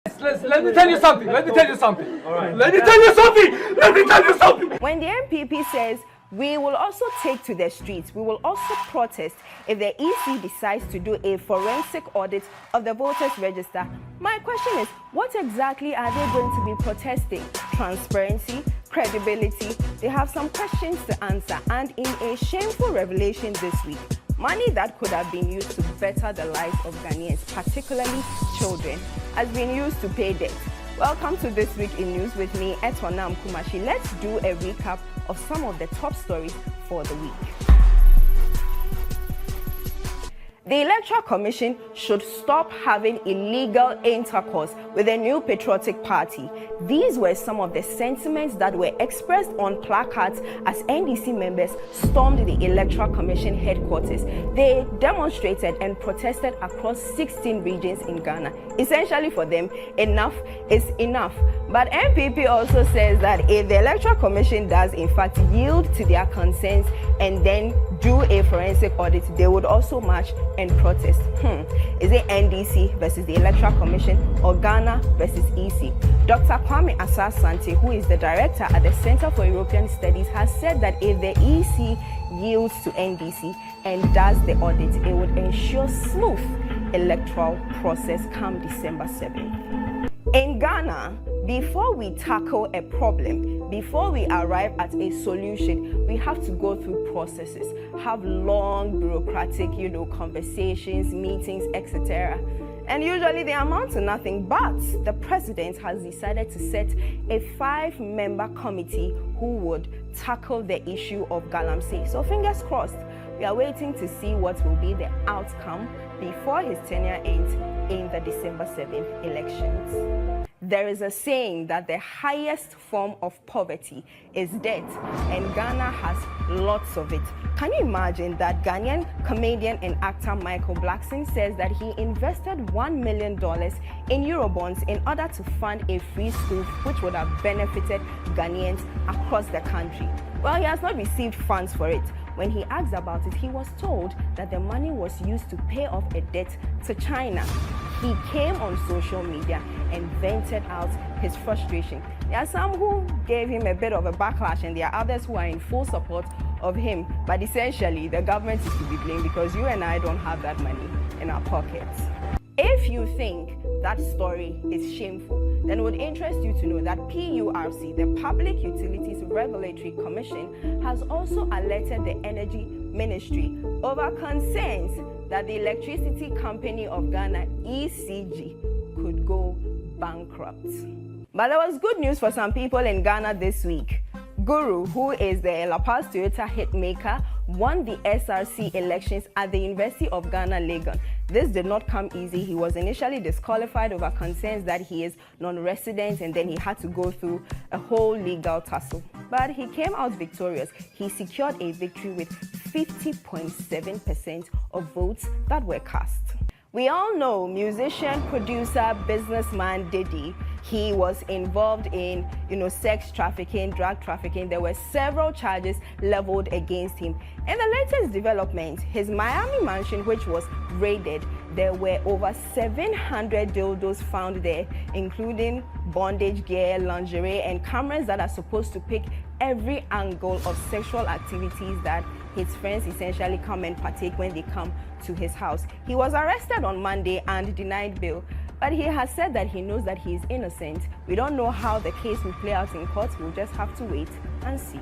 Let me tell you something. Let me tell you something. All right. Let me tell you something. Let me tell you something. When the MPP says we will also take to the streets, we will also protest if the EC decides to do a forensic audit of the voters register, my question is, what exactly are they going to be protesting? Transparency, credibility? They have some questions to answer, and in a shameful revelation this week, money that could have been used to better the lives of Ghanaians, particularly children, has been used to pay debt. Welcome to This Week in News with me, Etornam Kumashie. Let's do a recap of some of the top stories for the week. The Electoral Commission should stop having illegal intercourse with the new patriotic party. These were some of the sentiments that were expressed on placards as NDC members stormed the Electoral Commission headquarters. They demonstrated and protested across 16 regions in Ghana. Essentially for them, enough is enough. But MPP also says that if the Electoral Commission does in fact yield to their concerns and then do a forensic audit, they would also march and protest. Is it NDC versus the Electoral Commission or Ghana versus EC? Dr. Kwame Asasante, who is the director at the Center for European Studies, has said that if the EC yields to NDC and does the audit, it would ensure smooth electoral process come December 7th. In Ghana, before we tackle a problem, before we arrive at a solution, we have to go through processes, have long bureaucratic, conversations, meetings, etc. And usually they amount to nothing, but the president has decided to set a 5-member committee who would tackle the issue of Galamsey. So fingers crossed, we are waiting to see what will be the outcome before his tenure ends in the December 7th elections. There is a saying that the highest form of poverty is debt, and Ghana has lots of it. Can you imagine that Ghanaian comedian and actor Michael Blackson says that he invested $1 million in Eurobonds in order to fund a free school which would have benefited Ghanaians across the country? Well, he has not received funds for it. When he asked about it, he was told that the money was used to pay off a debt to China. He came on social media and vented out his frustration. There are some who gave him a bit of a backlash, and there are others who are in full support of him. But essentially, the government is to be blamed because you and I don't have that money in our pockets. If you think that story is shameful, then it would interest you to know that PURC, the Public Utilities Regulatory Commission, has also alerted the Energy Ministry over concerns that the Electricity Company of Ghana, ECG, could go bankrupt. But there was good news for some people in Ghana this week. Guru, who is the La Paz Toyota hitmaker, won the SRC elections at the University of Ghana, Legon. This did not come easy. He was initially disqualified over concerns that he is non-resident, and then he had to go through a whole legal tussle. But he came out victorious. He secured a victory with 50.7% of votes that were cast. We all know musician, producer, businessman Diddy. He was involved in, sex trafficking, drug trafficking. There were several charges leveled against him. In the latest development, his Miami mansion, which was raided, there were over 700 dildos found there, including bondage gear, lingerie, and cameras that are supposed to pick every angle of sexual activities that his friends essentially come and partake when they come to his house. He was arrested on Monday and denied bail, but he has said that he knows that he is innocent. We don't know how the case will play out in court. We'll just have to wait and see.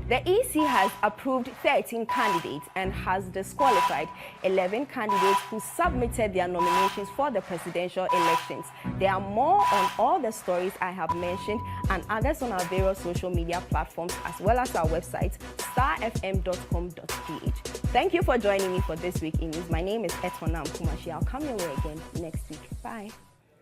The EC has approved 13 candidates and has disqualified 11 candidates who submitted their nominations for the presidential elections. There are more on all the stories I have mentioned and others on our various social media platforms, as well as our website, starfm.com.ph. Thank you for joining me for This Week in News. My name is Etornam Kumashie. I'll come your way again next week. Bye.